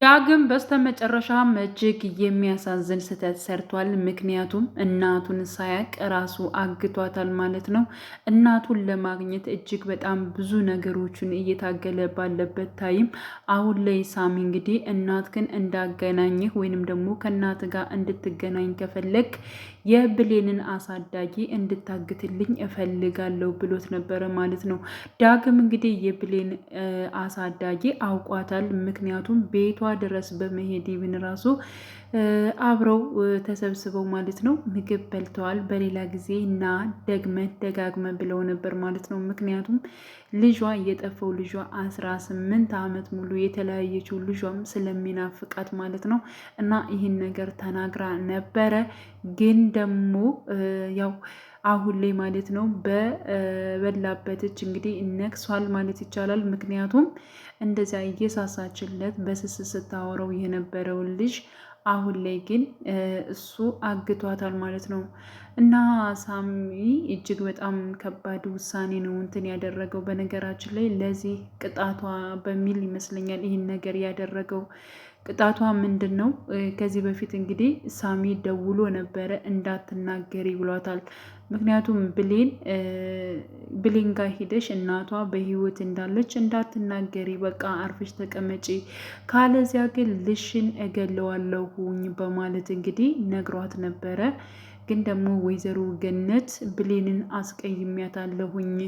ዳግም በስተመጨረሻም እጅግ የሚያሳዝን ስህተት ሰርቷል። ምክንያቱም እናቱን ሳያቅ ራሱ አግቷታል ማለት ነው። እናቱን ለማግኘት እጅግ በጣም ብዙ ነገሮችን እየታገለ ባለበት ታይም አሁን ላይ ሳሚ እንግዲህ እናትህን እንዳገናኝህ ወይንም ደግሞ ከእናት ጋር እንድትገናኝ ከፈለግ የብሌንን አሳዳጊ እንድታግትልኝ እፈልጋለሁ ብሎት ነበረ ማለት ነው። ዳግም እንግዲህ የብሌን አሳዳጊ አውቋታል። ምክንያቱም ቤቷ ድረስ በመሄድ ይብን ራሱ አብረው ተሰብስበው ማለት ነው ምግብ በልተዋል። በሌላ ጊዜ እና ደጋግመ ብለው ነበር ማለት ነው። ምክንያቱም ልጇ የጠፋው ልጇ 18 ዓመት ሙሉ የተለያየችው ልጇም ስለሚናፍቃት ማለት ነው እና ይህን ነገር ተናግራ ነበረ። ግን ደግሞ ያው አሁን ላይ ማለት ነው በበላበት እጅ እንግዲህ ነክሷል ማለት ይቻላል። ምክንያቱም እንደዚያ እየሳሳችለት በስስ ስታወረው የነበረውን ልጅ አሁን ላይ ግን እሱ አግቷታል ማለት ነው። እና ሳሚ እጅግ በጣም ከባድ ውሳኔ ነው እንትን ያደረገው። በነገራችን ላይ ለዚህ ቅጣቷ በሚል ይመስለኛል ይህን ነገር ያደረገው። ቅጣቷ ምንድን ነው? ከዚህ በፊት እንግዲህ ሳሚ ደውሎ ነበረ እንዳትናገሪ ብሏታል። ምክንያቱም ብሌን ጋር ሂደሽ እናቷ በህይወት እንዳለች እንዳትናገሪ፣ በቃ አርፈሽ ተቀመጪ፣ ካለዚያ ግን ልሽን እገለዋለሁኝ በማለት እንግዲህ ነግሯት ነበረ። ግን ደግሞ ወይዘሮ ገነት ብሌንን አስቀይሜያታለሁኝ፣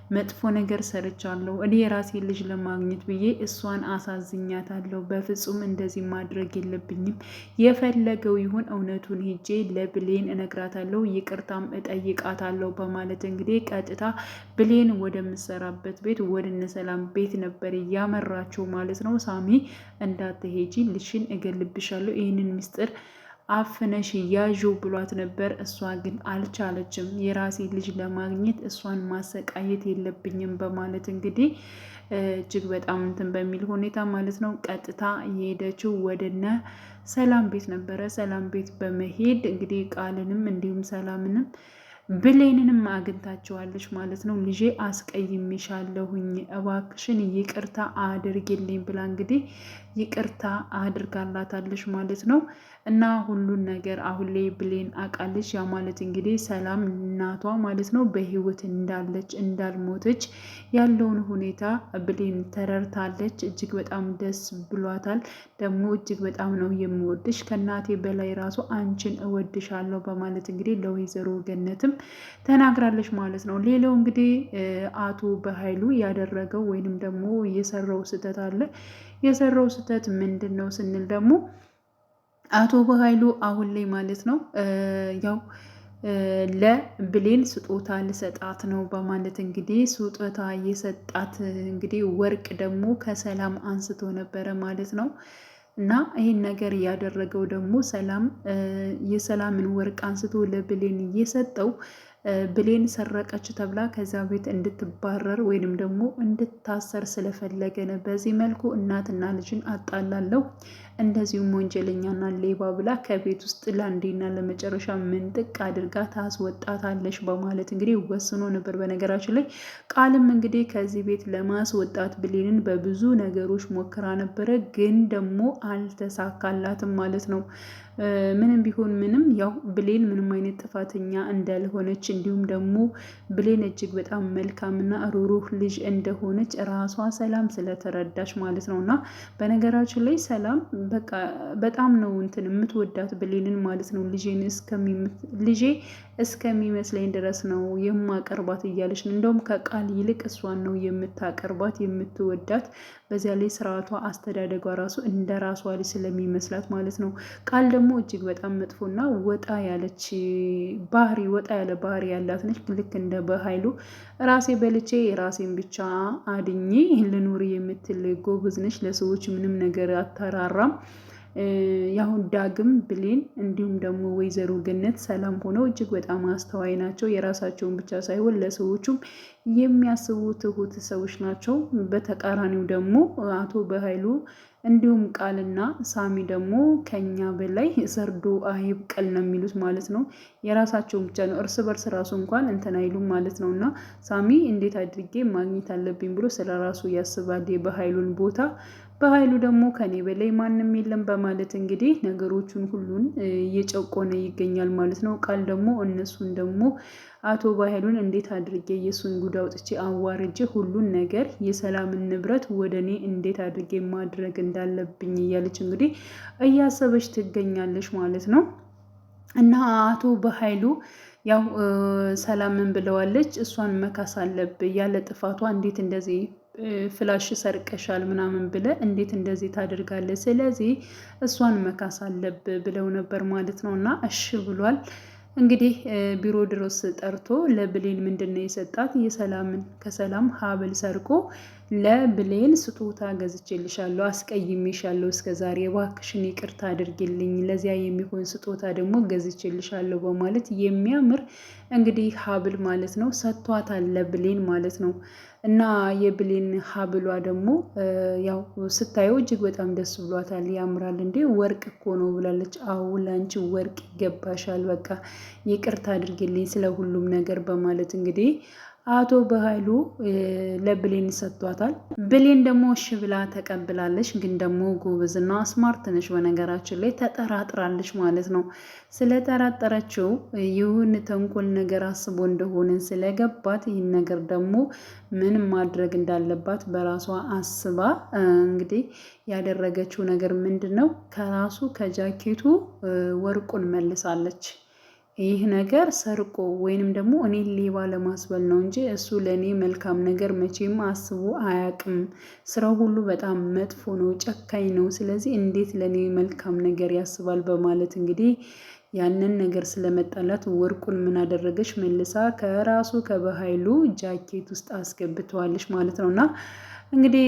መጥፎ ነገር ሰርቻለሁ፣ እኔ የራሴ ልጅ ለማግኘት ብዬ እሷን አሳዝኛታለሁ፣ በፍጹም እንደዚህ ማድረግ የለብኝም፣ የፈለገው ይሁን እውነቱን ሄጄ ለብሌን እነግራታለሁ፣ ይቅርታም እጠይቃታለሁ በማለት እንግዲህ ቀጥታ ብሌን ወደምሰራበት ቤት ወደ እነሰላም ቤት ነበር እያመራችው ማለት ነው። ሳሚ እንዳትሄጂ ልሽን እገልብሻለሁ፣ ይህንን ምስጢር አፍነሽ ያዡ ብሏት ነበር። እሷ ግን አልቻለችም። የራሴ ልጅ ለማግኘት እሷን ማሰቃየት የለብኝም በማለት እንግዲህ እጅግ በጣም እንትን በሚል ሁኔታ ማለት ነው ቀጥታ የሄደችው ወደነ ሰላም ቤት ነበረ። ሰላም ቤት በመሄድ እንግዲህ ቃልንም እንዲሁም ሰላምንም ብሌንንም አግኝታቸዋለች ማለት ነው። ልጄ አስቀይሜሻለሁኝ እባክሽን ይቅርታ አድርጊልኝ ብላ እንግዲህ ይቅርታ አድርጋላታለች ማለት ነው። እና ሁሉን ነገር አሁን ላይ ብሌን አውቃለች። ያ ማለት እንግዲህ ሰላም እናቷ ማለት ነው በህይወት እንዳለች እንዳልሞተች ያለውን ሁኔታ ብሌን ተረድታለች። እጅግ በጣም ደስ ብሏታል። ደግሞ እጅግ በጣም ነው የምወድሽ፣ ከእናቴ በላይ ራሱ አንቺን እወድሻለሁ በማለት እንግዲህ ለወይዘሮ ገነትም ተናግራለች ማለት ነው። ሌላው እንግዲህ አቶ በኃይሉ ያደረገው ወይንም ደግሞ የሰራው ስህተት አለ። የሰራው ስህተት ምንድን ነው ስንል ደግሞ አቶ በኃይሉ አሁን ላይ ማለት ነው ያው ለብሌን ስጦታ ልሰጣት ነው በማለት እንግዲህ ስጦታ የሰጣት እንግዲህ ወርቅ ደግሞ ከሰላም አንስቶ ነበረ ማለት ነው። እና ይህን ነገር ያደረገው ደግሞ የሰላምን ወርቅ አንስቶ ለብሌን እየሰጠው ብሌን ሰረቀች ተብላ ከዚያ ቤት እንድትባረር ወይንም ደግሞ እንድታሰር ስለፈለገ ነው። በዚህ መልኩ እናትና ልጅን አጣላለሁ፣ እንደዚሁም ወንጀለኛና ሌባ ብላ ከቤት ውስጥ ለአንዴና ለመጨረሻ ምንጥቅ አድርጋ ታስወጣታለች በማለት እንግዲህ ወስኖ ነበር። በነገራችን ላይ ቃልም እንግዲህ ከዚህ ቤት ለማስወጣት ብሌንን በብዙ ነገሮች ሞክራ ነበረ፣ ግን ደግሞ አልተሳካላትም ማለት ነው። ምንም ቢሆን ምንም ያው ብሌን ምንም አይነት ጥፋተኛ እንዳልሆነች እንዲሁም ደግሞ ብሌን እጅግ በጣም መልካምና ሩሩህ ልጅ እንደሆነች ራሷ ሰላም ስለተረዳች ማለት ነው። እና በነገራችን ላይ ሰላም በቃ በጣም ነው እንትን የምትወዳት ብሌንን ማለት ነው። ልጄ እስከሚመስለኝ ድረስ ነው የማቀርባት እያለች ነው። እንደውም ከቃል ይልቅ እሷን ነው የምታቀርባት የምትወዳት። በዚያ ላይ ስርዓቷ አስተዳደጓ ራሱ እንደ ራሷ ልጅ ስለሚመስላት ማለት ነው። ቃል ደግሞ እጅግ በጣም መጥፎና ወጣ ያለ ባህሪ ያላት ነች። ልክ እንደ በኃይሉ ራሴ በልቼ ራሴን ብቻ አድኜ ልኑር የምትል ጎበዝ ነች። ለሰዎች ምንም ነገር አተራራም። ያሁን ዳግም ብሌን እንዲሁም ደግሞ ወይዘሮ ገነት ሰላም ሆነው እጅግ በጣም አስተዋይ ናቸው። የራሳቸውን ብቻ ሳይሆን ለሰዎቹም የሚያስቡ ትሁት ሰዎች ናቸው። በተቃራኒው ደግሞ አቶ በኃይሉ እንዲሁም ቃልና ሳሚ ደግሞ ከኛ በላይ ሰርዶ አይብቀል ነው የሚሉት ማለት ነው። የራሳቸውን ብቻ ነው፣ እርስ በርስ ራሱ እንኳን እንትን አይሉም ማለት ነው። እና ሳሚ እንዴት አድርጌ ማግኘት አለብኝ ብሎ ስለ ራሱ ያስባል በኃይሉን ቦታ። በኃይሉ ደግሞ ከኔ በላይ ማንም የለም በማለት እንግዲህ ነገሮቹን ሁሉን እየጨቆነ ይገኛል ማለት ነው። ቃል ደግሞ እነሱን ደግሞ አቶ በኃይሉን እንዴት አድርጌ የእሱን ጉድ አውጥቼ አዋርጄ ሁሉን ነገር የሰላምን ንብረት ወደ እኔ እንዴት አድርጌ ማድረግ እንዳለብኝ እያለች እንግዲህ እያሰበች ትገኛለች ማለት ነው። እና አቶ በኃይሉ ያው ሰላምን ብለዋለች፣ እሷን መካስ አለብህ ያለ ጥፋቷ እንዴት እንደዚህ ፍላሽ ሰርቀሻል ምናምን ብለ እንዴት እንደዚህ ታደርጋለህ? ስለዚህ እሷን መካስ አለብህ ብለው ነበር ማለት ነው። እና እሺ ብሏል። እንግዲህ ቢሮ ድረስ ጠርቶ ለብሌን ምንድን ነው የሰጣት? የሰላምን ከሰላም ሀብል ሰርቆ ለብሌን ስጦታ ገዝቼልሻለሁ፣ አስቀይሜሻለሁ እስከ ዛሬ እባክሽን ይቅርታ አድርጊልኝ፣ ለዚያ የሚሆን ስጦታ ደግሞ ገዝቼልሻለሁ በማለት የሚያምር እንግዲህ ሀብል ማለት ነው ሰጥቷታል ለብሌን ማለት ነው። እና የብሌን ሀብሏ ደግሞ ያው ስታየው እጅግ በጣም ደስ ብሏታል። ያምራል እንዴ ወርቅ እኮ ነው ብላለች። አዎ ላንቺ ወርቅ ይገባሻል፣ በቃ ይቅርታ አድርጊልኝ ስለ ሁሉም ነገር በማለት እንግዲህ አቶ በኃይሉ ለብሌን ሰጥቷታል። ብሌን ደግሞ እሺ ብላ ተቀብላለች። ግን ደግሞ ጎበዝና ስማርት ነች። በነገራችን ላይ ተጠራጥራለች ማለት ነው። ስለጠራጠረችው ይሁን ተንኮል ነገር አስቦ እንደሆነ ስለገባት ይህን ነገር ደግሞ ምን ማድረግ እንዳለባት በራሷ አስባ እንግዲህ ያደረገችው ነገር ምንድን ነው? ከራሱ ከጃኬቱ ወርቁን መልሳለች። ይህ ነገር ሰርቆ ወይንም ደግሞ እኔን ሌባ ለማስበል ነው እንጂ እሱ ለእኔ መልካም ነገር መቼም አስቦ አያውቅም። ስራው ሁሉ በጣም መጥፎ ነው፣ ጨካኝ ነው። ስለዚህ እንዴት ለእኔ መልካም ነገር ያስባል? በማለት እንግዲህ ያንን ነገር ስለመጣላት ወርቁን ምን አደረገች? መልሳ ከራሱ ከበኃይሉ ጃኬት ውስጥ አስገብተዋለች ማለት ነው። እና እንግዲህ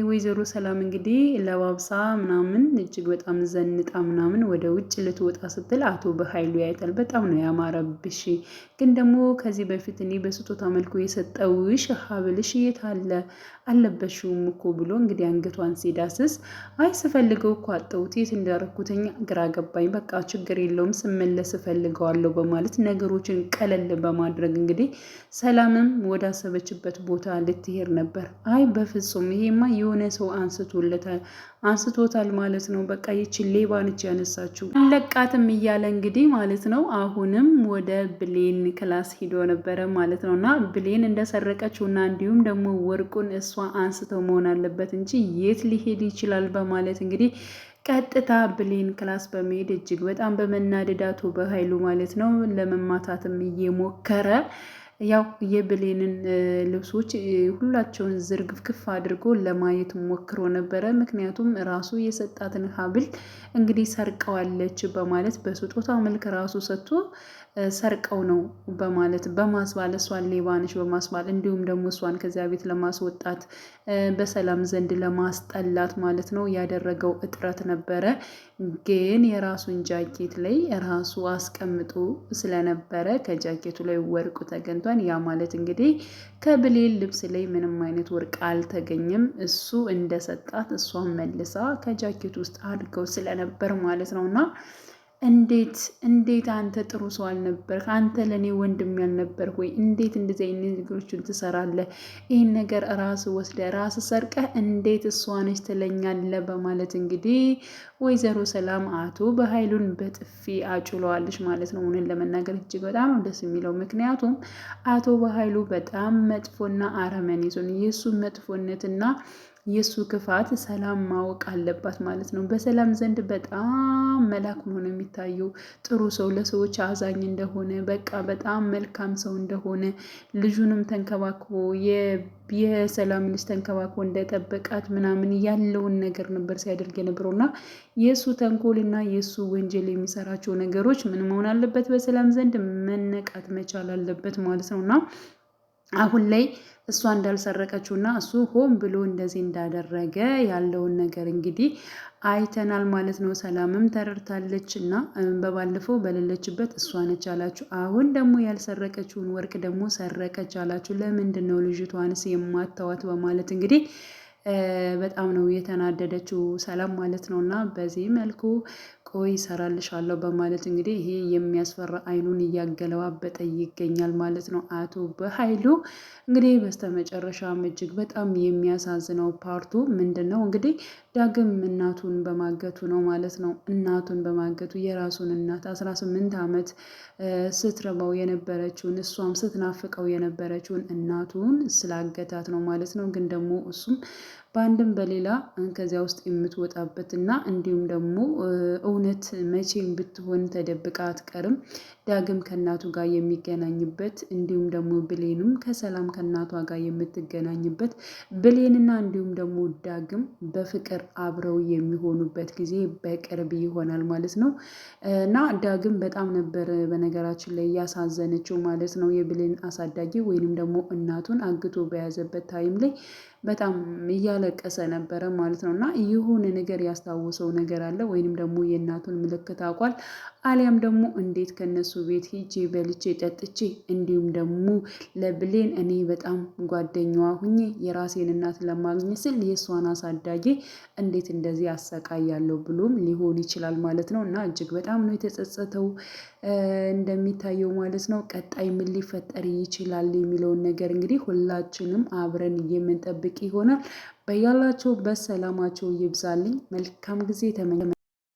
ወይዘሮ ሰላም እንግዲህ ለባብሳ ምናምን እጅግ በጣም ዘንጣ ምናምን ወደ ውጭ ልትወጣ ስትል አቶ በኃይሉ ያይታል። በጣም ነው ያማረብሽ፣ ግን ደግሞ ከዚህ በፊት እኔ በስጦታ መልኩ የሰጠውሽ ሀብልሽ የት አለ? አለበሽውም እኮ ብሎ እንግዲህ አንገቷን ሲዳስስ አይ ስፈልገው እኮ አጣሁት፣ የት እንዳረኩትኝ ግራ ገባኝ፣ በቃ ችግር የለውም ስመለስ እፈልገዋለሁ በማለት ነገሮችን ቀለል በማድረግ እንግዲህ ሰላምም ወደ አሰበችበት ቦታ ልትሄድ ነበር። አይ በፍጹም ይሄማ የሆነ ሰው አንስቶታል ማለት ነው፣ በቃ ይቺ ሌባ ነች ያነሳችው አለቃትም እያለ እንግዲህ ማለት ነው አሁንም ወደ ብሌን ክላስ ሂዶ ነበረ ማለት ነው። እና ብሌን እንደሰረቀችው እና እንዲሁም ደግሞ ወርቁን እሷ አንስተው መሆን አለበት እንጂ የት ሊሄድ ይችላል በማለት እንግዲህ ቀጥታ ብሌን ክላስ በመሄድ እጅግ በጣም በመናደዳቱ በኃይሉ ማለት ነው ለመማታትም እየሞከረ ያው የብሌንን ልብሶች ሁላቸውን ዝርግፍክፍ አድርጎ ለማየት ሞክሮ ነበረ። ምክንያቱም ራሱ የሰጣትን ሀብል እንግዲህ ሰርቀዋለች በማለት በስጦታ መልክ ራሱ ሰጥቶ ሰርቀው ነው በማለት በማስባል እሷን ሌባ ነች በማስባል እንዲሁም ደግሞ እሷን ከዚያ ቤት ለማስወጣት በሰላም ዘንድ ለማስጠላት ማለት ነው ያደረገው እጥረት ነበረ። ግን የራሱን ጃኬት ላይ ራሱ አስቀምጦ ስለነበረ ከጃኬቱ ላይ ወርቁ ተገኝቷል። ያ ማለት እንግዲህ ከብሌን ልብስ ላይ ምንም አይነት ወርቅ አልተገኘም። እሱ እንደሰጣት እሷን መልሳ ከጃኬቱ ውስጥ አድርገው ስለነበር ማለት ነው። እና እንዴት አንተ ጥሩ ሰው አልነበር? አንተ ለእኔ ወንድም ያልነበር ወይ? እንዴት እንደዚህ አይነት ነገሮችን ትሰራለህ? ይህን ነገር ራስ ወስደ ራስ ሰርቀህ እንዴት እሷ ነች ትለኛለህ? በማለት እንግዲህ ወይዘሮ ሰላም አቶ በኃይሉን በጥፊ አጭለዋለች ማለት ነው። እውነት ለመናገር እጅግ በጣም ነው ደስ የሚለው። ምክንያቱም አቶ በኃይሉ በጣም መጥፎና አረመኔ ሰው፣ የእሱ መጥፎነትና የእሱ ክፋት ሰላም ማወቅ አለባት ማለት ነው። በሰላም ዘንድ በጣም መልአክ ሆኖ የሚታየው ጥሩ ሰው፣ ለሰዎች አዛኝ እንደሆነ በቃ በጣም መልካም ሰው እንደሆነ ልጁንም ተንከባክቦ የሰላም ልጅ ተንከባክቦ እንደጠበቃት ምናምን ያለውን ነገር ነበር ሲያደርግ የነበረው እና የእሱ ተንኮልና የእሱ ወንጀል የሚሰራቸው ነገሮች ምን መሆን አለበት? በሰላም ዘንድ መነቃት መቻል አለበት ማለት ነው እና አሁን ላይ እሷ እንዳልሰረቀችውና እሱ ሆን ብሎ እንደዚህ እንዳደረገ ያለውን ነገር እንግዲህ አይተናል ማለት ነው። ሰላምም ተረድታለች እና በባለፈው በሌለችበት እሷ ነች አላችሁ። አሁን ደግሞ ያልሰረቀችውን ወርቅ ደግሞ ሰረቀች አላችሁ። ለምንድን ነው ልጅቷንስ የማታዋት? በማለት እንግዲህ በጣም ነው የተናደደችው ሰላም ማለት ነው። እና በዚህ መልኩ ቆይ እሰራልሻለሁ በማለት እንግዲህ ይሄ የሚያስፈራ አይኑን እያገለባበጠ ይገኛል ማለት ነው አቶ በኃይሉ። እንግዲህ በስተመጨረሻም እጅግ በጣም የሚያሳዝነው ፓርቱ ምንድን ነው እንግዲህ ዳግም እናቱን በማገቱ ነው ማለት ነው። እናቱን በማገቱ የራሱን እናት 18 ዓመት ስትረባው የነበረችውን እሷም ስትናፍቀው የነበረችውን እናቱን ስላገታት ነው ማለት ነው። ግን ደግሞ እሱም በአንድም በሌላ ከዚያ ውስጥ የምትወጣበት እና እንዲሁም ደግሞ እውነት መቼም ብትሆን ተደብቃ አትቀርም። ዳግም ከእናቱ ጋር የሚገናኝበት እንዲሁም ደግሞ ብሌንም ከሰላም ከእናቷ ጋር የምትገናኝበት ብሌንና እንዲሁም ደግሞ ዳግም በፍቅር አብረው የሚሆኑበት ጊዜ በቅርብ ይሆናል ማለት ነው። እና ዳግም በጣም ነበር በነገራችን ላይ እያሳዘነችው ማለት ነው። የብሌን አሳዳጊ ወይንም ደግሞ እናቱን አግቶ በያዘበት ታይም ላይ በጣም እያለቀሰ ነበረ ማለት ነው። እና የሆነ ነገር ያስታወሰው ነገር አለ ወይንም ደግሞ የእናቱን ምልክት አውቋል። አሊያም ደግሞ እንዴት ከነሱ ቤት ሂጄ በልቼ ጠጥቼ እንዲሁም ደግሞ ለብሌን እኔ በጣም ጓደኛዋ ሁኜ የራሴን እናት ለማግኘት ስል የእሷን አሳዳጊ እንዴት እንደዚህ አሰቃያለሁ ብሎም ሊሆን ይችላል ማለት ነው። እና እጅግ በጣም ነው የተጸጸተው እንደሚታየው ማለት ነው። ቀጣይ ምን ሊፈጠር ይችላል የሚለውን ነገር እንግዲህ ሁላችንም አብረን የምንጠብቅ ይሆናል። በያላቸው በሰላማቸው ይብዛልኝ። መልካም ጊዜ ተመኘ